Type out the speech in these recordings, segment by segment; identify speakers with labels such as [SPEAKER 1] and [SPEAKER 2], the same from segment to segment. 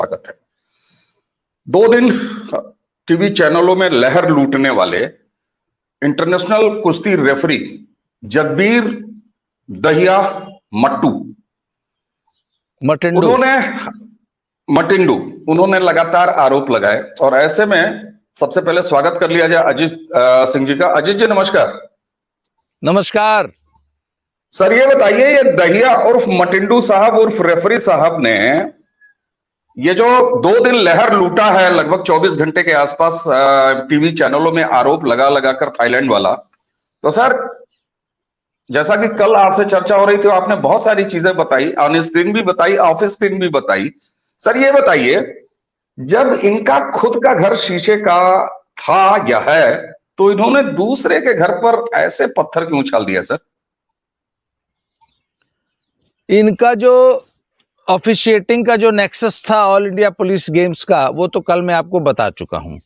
[SPEAKER 1] स्वागत है। 2 दिन टीवी चैनलों में लहर लूटने वाले इंटरनेशनल कुश्ती रेफरी जगबीर दहिया
[SPEAKER 2] मटिंडू
[SPEAKER 1] उन्होंने लगातार आरोप लगाए और ऐसे में सबसे पहले स्वागत कर लिया जाए अजीत सिंह जी का। अजीत जी नमस्कार।
[SPEAKER 2] नमस्कार
[SPEAKER 1] सर, ये बताइए, ये दहिया उर्फ मटिंडू साहब उर्फ रेफरी साहब ने ये जो 2 दिन लहर लूटा है, लगभग 24 घंटे के आसपास टीवी चैनलों में आरोप लगा लगाकर थाईलैंड वाला, तो सर जैसा कि कल आपसे चर्चा हो रही थी, आपने बहुत सारी चीजें बताई, ऑन स्क्रीन भी बताई, ऑफ स्क्रीन भी बताई। सर ये बताइए, जब इनका खुद का घर शीशे का था या है, तो इन्होंने दूसरे के घर पर ऐसे पत्थर क्यों उछाल दिया सर?
[SPEAKER 2] इनका जो ऑफिशिएटिंग का जो नेक्सस था ऑल इंडिया पुलिस गेम्स का, वो तो कल मैं आपको बता चुका हूं।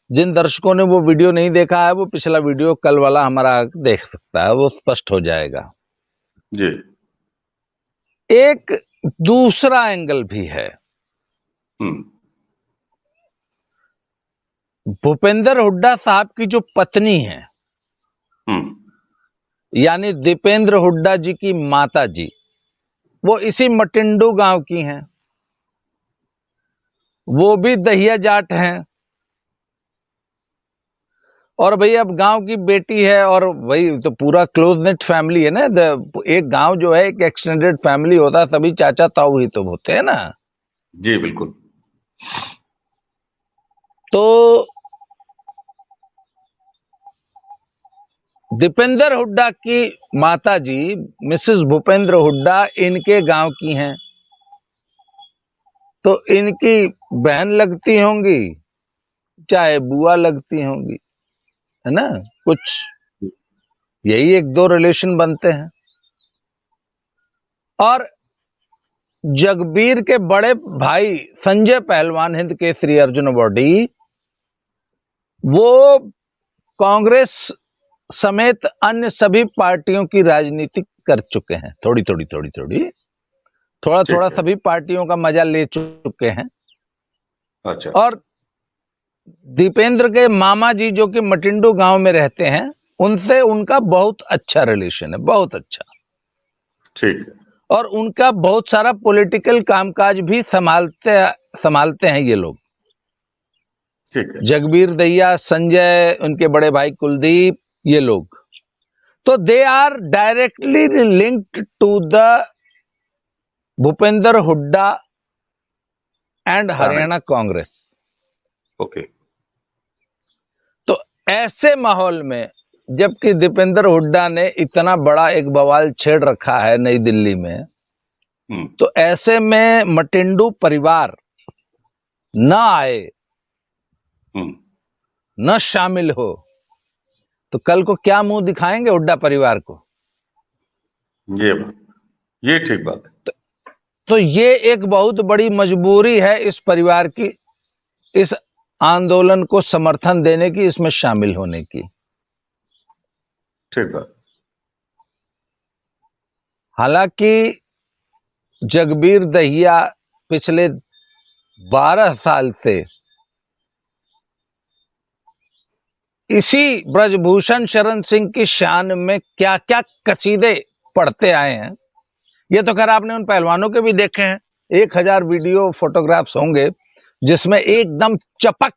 [SPEAKER 2] जिन दर्शकों ने वो वीडियो नहीं देखा है, वो पिछला वीडियो कल वाला हमारा देख सकता है, वो स्पष्ट हो जाएगा
[SPEAKER 1] जी।
[SPEAKER 2] एक दूसरा एंगल भी है। भूपेंद्र हुड्डा साहब की जो पत्नी है, यानी दीपेंद्र हुड्डा जी की माता जी, वो इसी मटिंडू गांव की हैं। वो भी दहिया जाट हैं और भाई अब गांव की बेटी है, और भाई तो पूरा क्लोज नेट फैमिली है ना। एक गांव जो है एक एक्सटेंडेड फैमिली होता है, सभी चाचा ताऊ ही तो होते हैं ना।
[SPEAKER 1] जी बिल्कुल।
[SPEAKER 2] तो दीपेंद्र हुड्डा की माता जी मिसेस भूपेंद्र हुड्डा इनके गांव की हैं, तो इनकी बहन लगती होंगी, चाहे बुआ लगती होंगी, है ना। कुछ यही 1-2 रिलेशन बनते हैं। और जगबीर के बड़े भाई संजय पहलवान, हिंद केसरी अर्जुन अवॉर्डी, वो कांग्रेस समेत अन्य सभी पार्टियों की राजनीति कर चुके हैं, थोड़ा सभी पार्टियों का मजा ले चुके हैं।
[SPEAKER 1] अच्छा।
[SPEAKER 2] और दीपेंद्र के मामा जी जो कि मटिंडू गांव में रहते हैं, उनसे उनका बहुत अच्छा रिलेशन है, बहुत अच्छा।
[SPEAKER 1] ठीक है।
[SPEAKER 2] और उनका बहुत सारा पॉलिटिकल कामकाज भी संभालते हैं ये लोग।
[SPEAKER 1] ठीक है।
[SPEAKER 2] जगबीर दहिया, संजय, उनके बड़े भाई कुलदीप, ये लोग, तो they are directly linked to the Bhupendra Hooda and Haryana Congress.
[SPEAKER 1] Okay.
[SPEAKER 2] तो ऐसे माहौल में, जबकि दीपेंद्र हुड्डा ने इतना बड़ा एक बवाल छेड़ रखा है नई दिल्ली में, तो ऐसे में मटिंडू परिवार न आए, न शामिल हो, तो कल को क्या मुंह दिखाएंगे हुड्डा परिवार को?
[SPEAKER 1] ये ठीक बात है।
[SPEAKER 2] तो ये एक बहुत बड़ी मजबूरी है इस परिवार की, इस आंदोलन को समर्थन देने की, इसमें शामिल होने की।
[SPEAKER 1] ठीक बात।
[SPEAKER 2] हालांकि जगबीर दहिया पिछले 12 साल से इसी ब्रजभूषण शरण सिंह की शान में क्या क्या कसीदे पढ़ते आए हैं। ये तो खैर आपने उन पहलवानों के भी देखे हैं, 1000 वीडियो फोटोग्राफ्स होंगे जिसमें एकदम चबक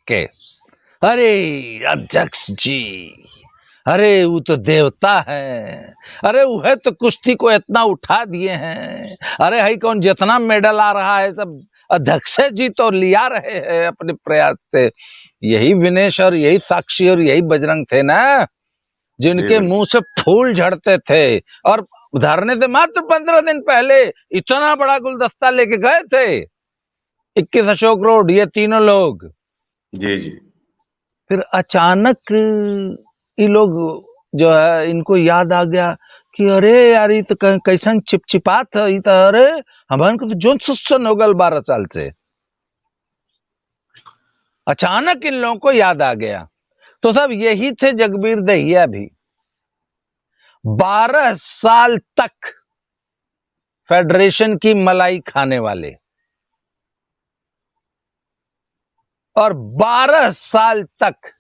[SPEAKER 2] के, अरे अध्यक्ष जी, अरे वो तो देवता है, अरे वो है तो कुश्ती को इतना उठा दिए हैं, अरे हाई कौन जितना मेडल आ रहा है सब अध्यक्ष जी तो लिया रहे हैं अपने प्रयास से। यही विनेश और यही साक्षी और यही बजरंग थे ना, जिनके मुंह से फूल झड़ते थे, और धरने से मात्र 15 दिन पहले इतना बड़ा गुलदस्ता लेके गए थे 21 अशोक रोड, ये तीनों लोग।
[SPEAKER 1] जी जी। फिर
[SPEAKER 2] अचानक ये लोग जो है, इनको याद आ गया कि अरे यार ये तो कैसन चिपचिपा था, ये तो अरे हमारे को तो जोन सुसन हो गल 12 साल से। अचानक इन लोगों को याद आ गया। तो सब यही थे जगबीर दहिया भी। 12 साल तक फेडरेशन की मलाई खाने वाले, और 12 साल तक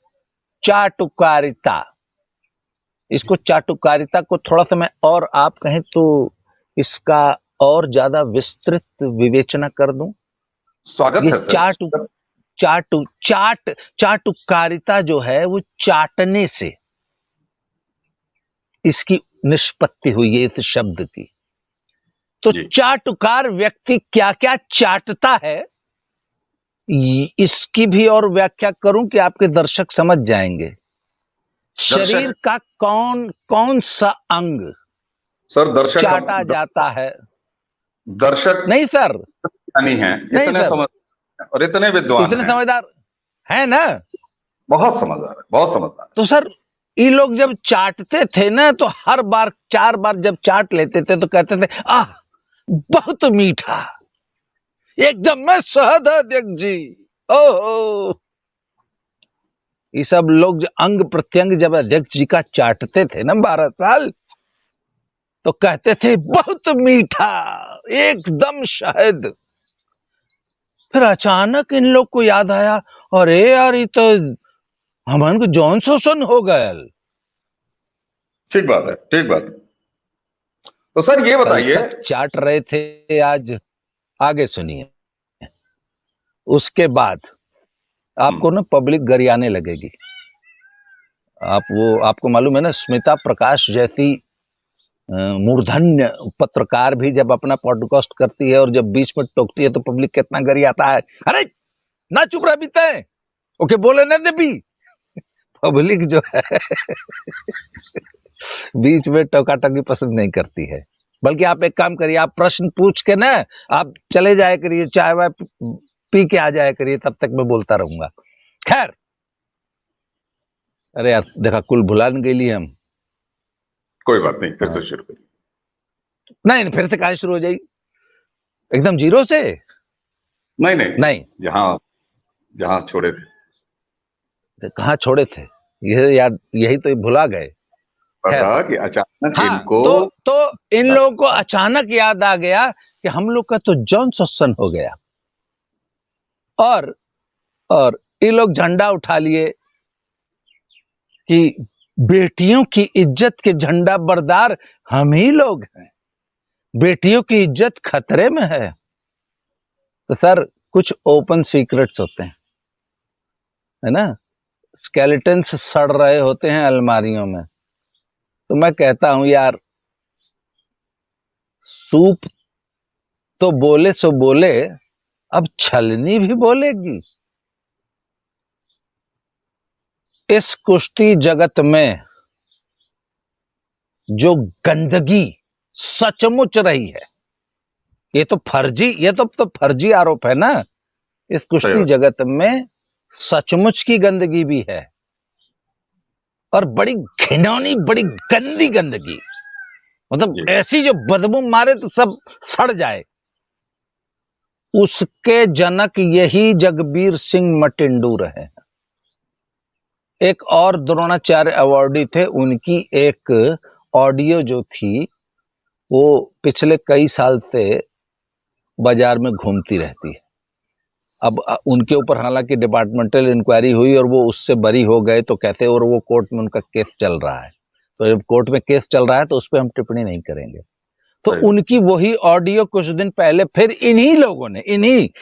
[SPEAKER 2] चाटुकारिता, इसको चाटुकारिता को थोड़ा सा मैं और आप कहें तो इसका और ज्यादा विस्तृत विवेचना कर दूं।
[SPEAKER 1] स्वागत
[SPEAKER 2] ये
[SPEAKER 1] है सर।
[SPEAKER 2] चाटुकारिता जो है वो चाटने से इसकी निष्पत्ति हुई है, इस शब्द की। तो
[SPEAKER 1] जी।
[SPEAKER 2] चाटुकार व्यक्ति क्या क्या चाटता है, इसकी भी और व्याख्या करूं कि आपके दर्शक समझ जाएंगे। शरीर का कौन कौन सा अंग
[SPEAKER 1] सर दर्शक
[SPEAKER 2] चाटा जाता है?
[SPEAKER 1] दर्शक
[SPEAKER 2] नहीं सर,
[SPEAKER 1] नहीं है,
[SPEAKER 2] नहीं
[SPEAKER 1] इतने
[SPEAKER 2] सर,
[SPEAKER 1] समझ और इतने विद्वान
[SPEAKER 2] इतने
[SPEAKER 1] हैं,
[SPEAKER 2] समझदार है ना?
[SPEAKER 1] बहुत समझदार है, बहुत समझदार है।
[SPEAKER 2] तो सर ये लोग जब चाटते थे ना तो हर बार 4 बार जब चाट लेते थे तो कहते थे आह बहुत मीठा, एकदम में शहद है अध्यक्ष जी। ओहो, ये सब लोग जो अंग प्रत्यंग जब अध्यक्ष जी का चाटते थे ना 12 साल, तो कहते थे बहुत मीठा, एकदम शहद। फिर अचानक इन लोग को याद आया, अरे यार ये तो हमन को जौन शोषण हो गया।
[SPEAKER 1] ठीक बात है, ठीक बात है। तो सर ये बताइए,
[SPEAKER 2] कल तक चाट रहे थे, आज आगे सुनिए। उसके बाद आपको ना पब्लिक गरियाने लगेगी। आपको मालूम है ना, स्मिता प्रकाश जैसी मूर्धन्य पत्रकार भी जब अपना पॉडकास्ट करती है और जब बीच में टोकती है तो पब्लिक कितना गरियाता है, अरे ना चुप रह बीते हैं, ओके बोले ना दे भी। पब्लिक जो है बीच में टोका-टोकी पसंद नहीं करती है। बल्कि आप एक काम करिए, आप प्रश्न पूछ के ना आप चले जाया करिए, चाय वाय पी के आ जाया करिए, तब तक मैं बोलता रहूंगा। खैर, अरे यार देखा कुल भुला न गई हम।
[SPEAKER 1] कोई बात नहीं, फिर से शुरू करिए।
[SPEAKER 2] नहीं, फिर से कहां शुरू हो जाएगी, एकदम जीरो से?
[SPEAKER 1] नहीं नहीं
[SPEAKER 2] नहीं,
[SPEAKER 1] जहां जहां छोड़े थे।
[SPEAKER 2] कहां छोड़े थे, यह याद, यही तो भुला गए। खैर,
[SPEAKER 1] पता कि अचानक
[SPEAKER 2] हाँ,
[SPEAKER 1] इनको
[SPEAKER 2] तो इन लोगों को अचानक याद आ गया कि हम लोग का तो जौन शोषण हो गया, और ये लोग झंडा उठा लिए कि बेटियों की इज्जत के झंडा बरदार हम ही लोग हैं, बेटियों की इज्जत खतरे में है। तो सर कुछ ओपन सीक्रेट्स होते हैं, है ना, स्केलेटन्स सड़ रहे होते हैं अलमारियों में। तो मैं कहता हूं यार, सूप तो बोले सो बोले, अब छलनी भी बोलेगी। इस कुश्ती जगत में जो गंदगी सचमुच रही है, ये तो फर्जी आरोप है ना। इस कुश्ती जगत में सचमुच की गंदगी भी है, और बड़ी घिनौनी, बड़ी गंदी गंदगी, मतलब ऐसी जो बदबू मारे तो सब सड़ जाए। उसके जनक यही जगबीर सिंह मटिंडू रहे। एक और द्रोणाचार्य अवार्डी थे, उनकी एक ऑडियो जो थी वो पिछले कई साल से बाजार में घूमती रहती है। अब उनके ऊपर हालांकि डिपार्टमेंटल इंक्वायरी हुई और वो उससे बरी हो गए तो कैसे, और वो कोर्ट में उनका केस चल रहा है, तो जब कोर्ट में केस चल रहा है तो उस पर हम टिप्पणी नहीं करेंगे। तो उनकी वही ऑडियो कुछ दिन पहले फिर इन्हीं लोगों ने,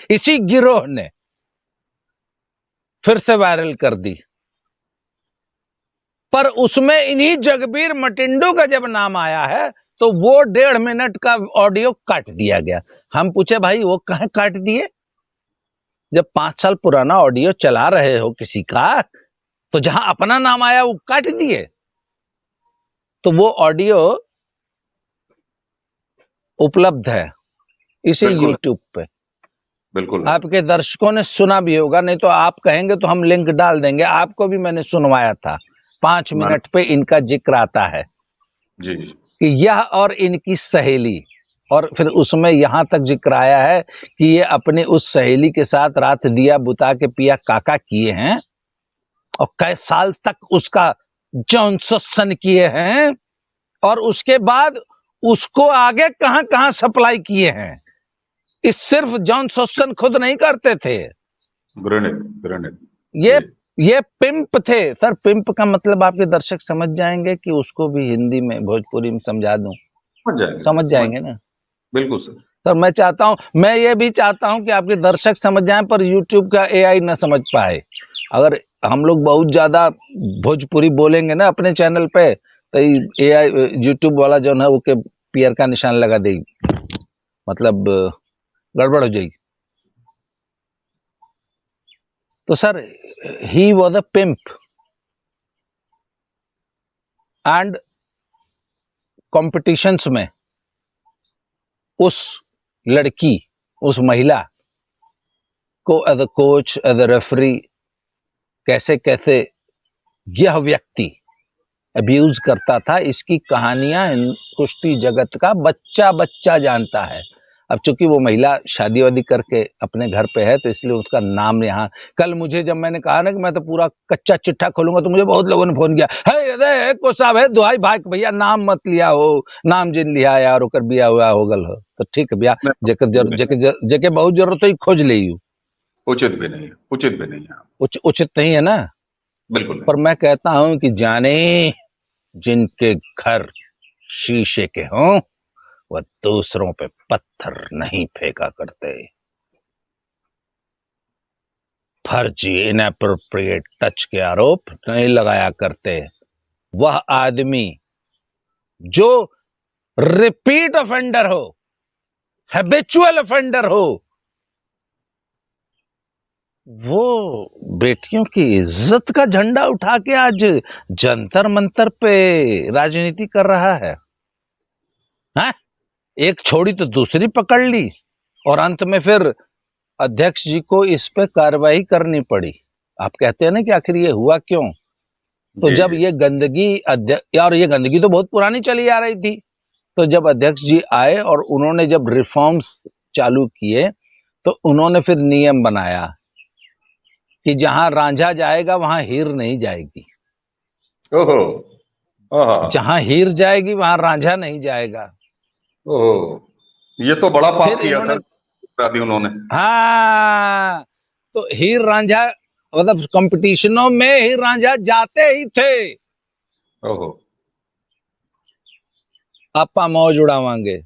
[SPEAKER 2] इसी गिरोह ने फिर से वायरल कर दी, पर उसमें इन्हीं जगबीर मटिंडू का जब नाम आया है तो वो 1.5 मिनट का ऑडियो काट दिया गया। हम पूछे भाई वो कहाँ काट दिए, जब 5 साल पुराना ऑडियो चला रहे हो किसी का, तो जहां अपना नाम आया वो काट दिए। तो वो ऑडियो उपलब्ध है इसी YouTube पे,
[SPEAKER 1] बिल्कुल
[SPEAKER 2] आपके दर्शकों ने सुना भी होगा, नहीं तो आप कहेंगे तो हम लिंक डाल देंगे। आपको भी मैंने सुनवाया था, 5 मिनट पे इनका जिक्र आता है
[SPEAKER 1] जी
[SPEAKER 2] कि यह और इनकी सहेली, और फिर उसमें यहां तक जिक्र आया है कि ये अपने उस सहेली के साथ रात दिया बुता के पिया काका किए हैं, और कई साल तक उसका जौन शोषण किए हैं, और उसके बाद उसको आगे कहां कहां सप्लाई किए हैं, इस सिर्फ जॉन सोस्टन खुद नहीं करते थे,
[SPEAKER 1] ग्रेनेड ग्रेनेड
[SPEAKER 2] ये ये पिंप थे सर। पिंप का मतलब आपके दर्शक समझ जाएंगे कि उसको भी हिंदी में भोजपुरी में समझा दूं, समझ जाएंगे ना।
[SPEAKER 1] बिल्कुल सर।
[SPEAKER 2] सर मैं चाहता हूं, मैं ये भी चाहता हूं कि आपके दर्शक समझ जाएं, पर यूट्यूब का एआई ना समझ पाए। अगर हम लोग बहुत ज्यादा भोजपुरी बोलेंगे ना अपने चैनल पे, तो एआई यूट्यूब वाला जो है वो के पियर का निशान लगा देगी, मतलब गड़बड़ हो जाएगी। तो sir he was a pimp and competitions में उस लड़की, उस महिला को as a coach, as a referee, कैसे कैसे यह व्यक्ति अब्यूज करता था, इसकी कहानियां कुश्ती जगत का बच्चा बच्चा जानता है। अब चूंकि वो महिला शादी वादी करके अपने घर पे है, तो इसलिए उसका नाम यहाँ, कल मुझे जब मैंने कहा ना कि मैं तो पूरा कच्चा चिट्ठा खोलूंगा, तो मुझे बहुत लोगों ने फोन किया, है अरे को साहब है दुहाई भाई भैया नाम मत लिया हो, नाम जिन लिया यार ओकर बिया हुआ हो गल हो। तो ठीक है भैया, जेके बहुत जरूरत है खोज ले,
[SPEAKER 1] उचित भी नहीं है, उचित भी नहीं है।
[SPEAKER 2] उचित नहीं है ना,
[SPEAKER 1] बिल्कुल।
[SPEAKER 2] पर मैं कहता हूं कि जाने जिनके घर शीशे के हों वह दूसरों पे पत्थर नहीं फेंका करते। फर्जी इनएप्रोप्रिएट टच के आरोप नहीं लगाया करते। वह आदमी जो रिपीट ऑफेंडर हो, हैबिचुअल ऑफेंडर हो, वो बेटियों की इज्जत का झंडा उठा के आज जंतर मंतर पे राजनीति कर रहा है। हाँ? एक छोड़ी तो दूसरी पकड़ ली, और अंत में फिर अध्यक्ष जी को इस पे कार्रवाई करनी पड़ी। आप कहते हैं ना कि आखिर ये हुआ क्यों? तो जब ये गंदगी और ये गंदगी तो बहुत पुरानी चली आ रही थी, तो जब अध्यक्ष जी आए और उन्होंने जब रिफॉर्म्स चालू किए, तो उन्होंने फिर नियम बनाया कि जहां रांझा जाएगा वहां हीर नहीं जाएगी।
[SPEAKER 1] ओहो,
[SPEAKER 2] जहां हीर जाएगी वहां रांझा नहीं जाएगा।
[SPEAKER 1] ओहो, ये तो बड़ा पाप किया
[SPEAKER 2] इन्होंने,
[SPEAKER 1] सर उन्होंने।
[SPEAKER 2] हाँ, तो हीर रांझा मतलब कंपटीशनों में हीर रांझा जाते ही थे।
[SPEAKER 1] ओहो,
[SPEAKER 2] आपा मौज उड़ावांगे।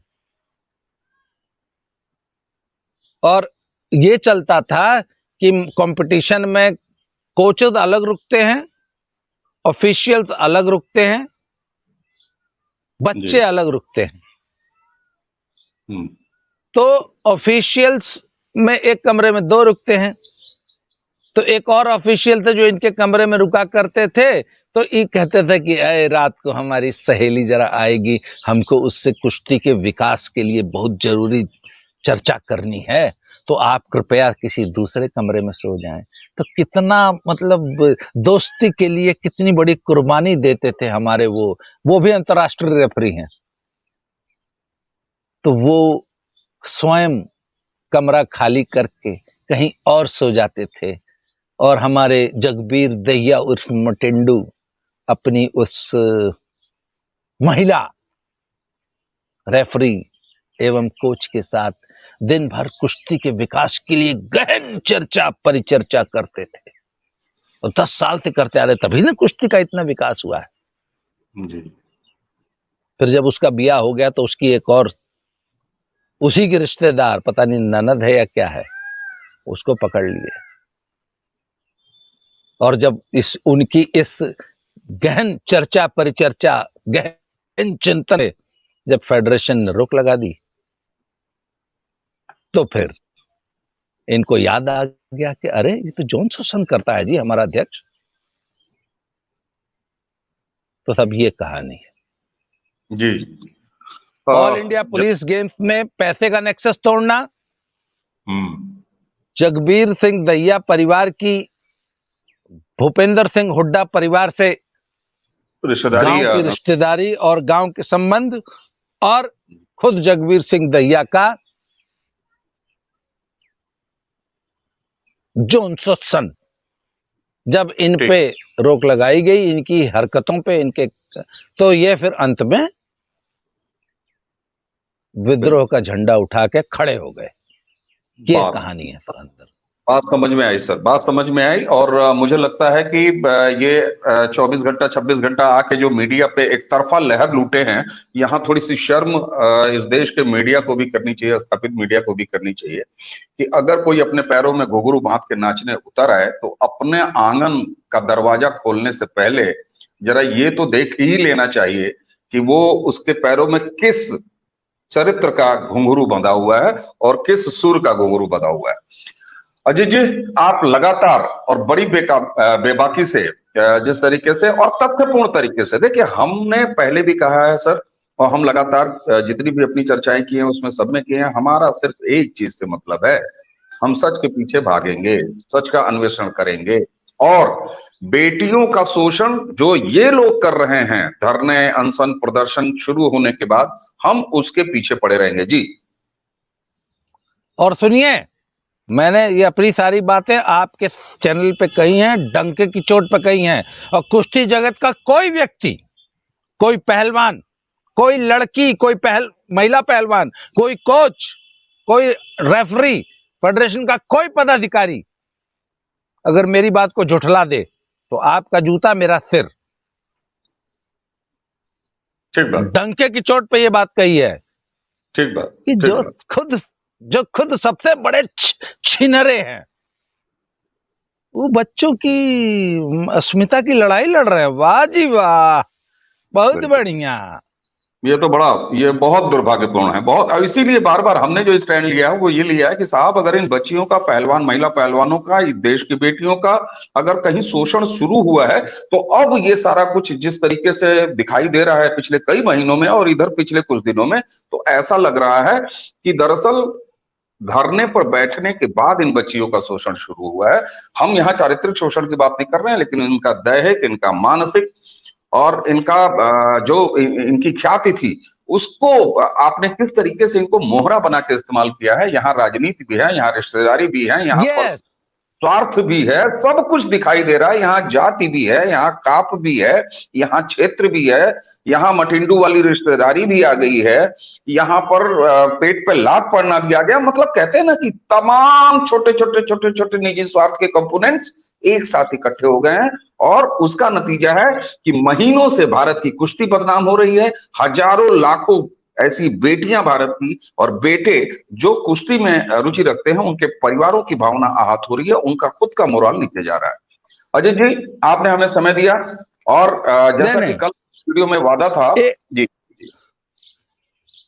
[SPEAKER 2] और ये चलता था कि कंपटीशन में कोचेस अलग रुकते हैं, ऑफिशियल्स अलग रुकते हैं, बच्चे अलग रुकते हैं। तो ऑफिशियल्स में एक कमरे में 2 रुकते हैं, तो एक और ऑफिशियल थे जो इनके कमरे में रुका करते थे, तो ये कहते थे कि अरे रात को हमारी सहेली जरा आएगी, हमको उससे कुश्ती के विकास के लिए बहुत जरूरी चर्चा करनी है, तो आप कृपया किसी दूसरे कमरे में सो जाएं। तो कितना मतलब दोस्ती के लिए कितनी बड़ी कुर्बानी देते थे हमारे वो भी अंतर्राष्ट्रीय रेफरी हैं। तो वो स्वयं कमरा खाली करके कहीं और सो जाते थे, और हमारे जगबीर दहिया उर्फ मटेंडू अपनी उस महिला रेफरी एवं कोच के साथ दिन भर कुश्ती के विकास के लिए गहन चर्चा परिचर्चा करते थे, और 10 साल से करते आ रहे, तभी ना कुश्ती का इतना विकास हुआ है
[SPEAKER 1] जी।
[SPEAKER 2] फिर जब उसका ब्याह हो गया तो उसकी एक और उसी के रिश्तेदार, पता नहीं ननद है या क्या है, उसको पकड़ लिए। और जब उनकी इस गहन चर्चा परिचर्चा, गहन चिंतन, जब फेडरेशन ने रोक लगा दी, तो फिर इनको याद आ गया कि अरे ये तो जॉन शोषण करता है जी हमारा अध्यक्ष। तो सब ये कहानी है
[SPEAKER 1] जी।
[SPEAKER 2] ऑल इंडिया पुलिस गेम्स में पैसे का नेक्सस तोड़ना, जगबीर सिंह दहिया परिवार की भूपेंद्र सिंह हुड्डा परिवार से गांव की रिश्तेदारी और गांव के संबंध, और खुद जगबीर सिंह दहिया का जॉन शोषण। जब इन पे रोक लगाई गई, इनकी हरकतों पे, इनके, तो ये फिर अंत में विद्रोह का झंडा उठा के खड़े हो गए। ये
[SPEAKER 1] बात
[SPEAKER 2] कहानी है सर अंदर।
[SPEAKER 1] बात समझ में आई सर, बात समझ में आई। और मुझे लगता है कि ये 24 घंटा 26 घंटा आके जो मीडिया पे एक तरफा लहर लूटे हैं, यहाँ थोड़ी सी शर्म इस देश के मीडिया को भी करनी चाहिए, स्थापित मीडिया को भी करनी चाहिए कि अगर कोई अपने पैरों में घुंघरू बांध के नाचने उतर आए तो अपने आंगन का दरवाजा खोलने से पहले जरा ये तो देख ही लेना चाहिए कि वो उसके पैरों में किस चरित्र का घुंघरू बंधा हुआ है और किस सुर का घुंघरू बंधा हुआ है। अजय जी, आप लगातार और बड़ी बेबाकी से जिस तरीके से और तथ्यपूर्ण तरीके से, देखिए हमने पहले भी कहा है सर, और हम लगातार जितनी भी अपनी चर्चाएं की हैं उसमें सब में की हैं, हमारा सिर्फ एक चीज से मतलब है, हम सच के पीछे भागेंगे, सच का अन्वेषण करेंगे और बेटियों का शोषण जो ये लोग कर रहे हैं, धरने अनशन प्रदर्शन शुरू होने के बाद, हम उसके पीछे पड़े रहेंगे जी।
[SPEAKER 2] और सुनिए, मैंने ये अपनी सारी बातें आपके चैनल पे कही हैं, डंके की चोट पे कही हैं। और कुश्ती जगत का कोई व्यक्ति, कोई पहलवान, कोई लड़की, कोई महिला पहलवान, कोई कोच, कोई रेफरी, फेडरेशन का कोई पदाधिकारी अगर मेरी बात को झुठला दे तो आपका जूता मेरा सिर।
[SPEAKER 1] ठीक बात,
[SPEAKER 2] डंके की चोट पे ये बात कही है
[SPEAKER 1] ठीक बात
[SPEAKER 2] कि
[SPEAKER 1] ठीक बात।
[SPEAKER 2] जो खुद सबसे बड़े छिनरे हैं, वो बच्चों की अस्मिता की लड़ाई लड़ रहे हैं। वाह जी वाह, बहुत बढ़िया।
[SPEAKER 1] ये बहुत दुर्भाग्यपूर्ण है, बहुत। और इसीलिए बार बार हमने जो स्टैंड लिया है वो ये लिया है कि साहब अगर इन बच्चियों का, पहलवान महिला पहलवानों का, इस देश की बेटियों का अगर कहीं शोषण शुरू हुआ है तो अब ये सारा कुछ जिस तरीके से दिखाई दे रहा है पिछले कई महीनों में और इधर पिछले कुछ दिनों में, तो ऐसा लग रहा है कि दरअसल धरने पर बैठने के बाद इन बच्चियों का शोषण शुरू हुआ है। हम यहाँ चारित्रिक शोषण की बात नहीं कर रहे हैं, लेकिन इनका दैहिक, इनका मानसिक और इनका जो इनकी ख्याति थी उसको आपने किस तरीके से इनको मोहरा बना के इस्तेमाल किया है। यहाँ राजनीति भी है, यहाँ रिश्तेदारी भी है, यहाँ पर स्वार्थ भी है, सब कुछ दिखाई दे रहा है। यहाँ जाति भी है, यहाँ काप भी है, यहाँ क्षेत्र भी है, यहाँ मटिंडू वाली रिश्तेदारी भी आ गई है, यहाँ पर पेट पे लात पड़ना भी आ गया। मतलब कहते हैं ना कि तमाम छोटे छोटे छोटे छोटे निजी स्वार्थ के कंपोनेंट्स एक साथ इकट्ठे हो गए हैं और उसका नतीजा है कि महीनों से भारत की कुश्ती बदनाम हो रही है। हजारों लाखों ऐसी बेटियां भारत की और बेटे जो कुश्ती में रुचि रखते हैं, उनके परिवारों की भावना आहत हो रही है, उनका खुद का मोरल नीचे जा रहा है। अजय जी, आपने हमें समय दिया और जैसा कि कल वीडियो में वादा था जी,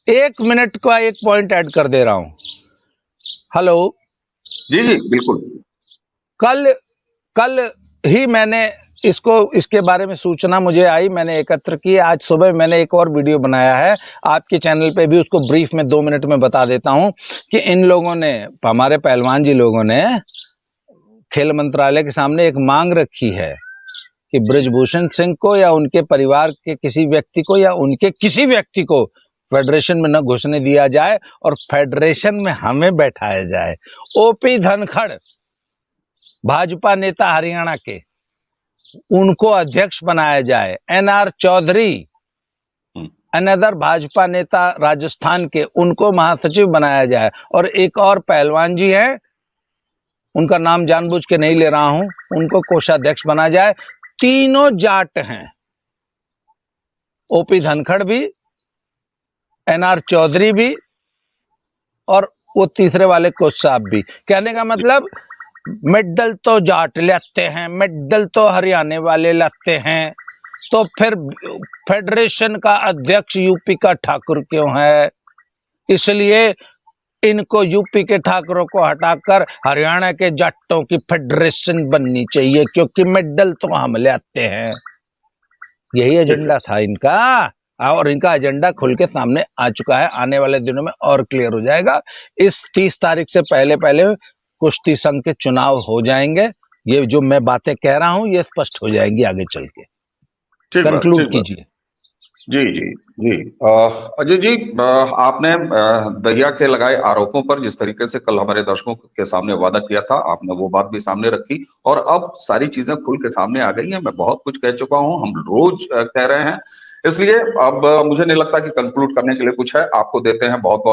[SPEAKER 2] 1 मिनट का एक पॉइंट ऐड कर दे रहा हूं। हेलो
[SPEAKER 1] जी जी बिल्कुल।
[SPEAKER 2] कल ही मैंने इसके बारे में सूचना मुझे आई, मैंने एकत्र की। आज सुबह मैंने एक और वीडियो बनाया है आपके चैनल पे भी, उसको ब्रीफ में 2 मिनट में बता देता हूं कि इन लोगों ने, हमारे पहलवान जी लोगों ने खेल मंत्रालय के सामने एक मांग रखी है कि बृजभूषण सिंह को या उनके परिवार के किसी व्यक्ति को या उनके किसी व्यक्ति को फेडरेशन में न घुसने दिया जाए और फेडरेशन में हमें बैठाया जाए। ओपी धनखड़, भाजपा नेता हरियाणा के, उनको अध्यक्ष बनाया जाए। एनआर चौधरी, अनदर भाजपा नेता राजस्थान के, उनको महासचिव बनाया जाए। और एक और पहलवान जी हैं, उनका नाम जानबूझ के नहीं ले रहा हूं, उनको कोषाध्यक्ष बनाया जाए। तीनों जाट हैं, ओपी धनखड़ भी, एनआर चौधरी भी और वो तीसरे वाले कोच साहब भी। कहने का मतलब मेडल तो जाट लाते हैं, मेडल तो हरियाणा वाले लाते हैं, तो फिर फेडरेशन का अध्यक्ष यूपी का ठाकुर क्यों है? इसलिए इनको यूपी के ठाकुरों को हटाकर हरियाणा के जाटों की फेडरेशन बननी चाहिए, क्योंकि मेडल तो हम लाते हैं। यही एजेंडा था इनका और इनका एजेंडा खुल के सामने आ चुका है। आने वाले दिनों में और क्लियर हो जाएगा। इस 30 तारीख से पहले पहले कुश्ती संघ के चुनाव हो जाएंगे। ये जो मैं बातें कह रहा हूं ये स्पष्ट हो जाएंगी आगे चल के। कंक्लूड कीजिए।
[SPEAKER 1] जी जी जी अजय जी, आपने दहिया के लगाए आरोपों पर जिस तरीके से कल हमारे दर्शकों के सामने वादा किया था, आपने वो बात भी सामने रखी और अब सारी चीजें खुल के सामने आ गई हैं। मैं बहुत कुछ कह चुका हूं, हम रोज कह रहे हैं इसलिए अब मुझे नहीं लगता कि कंक्लूड करने के लिए कुछ है। आपको देते हैं बहुत बहुत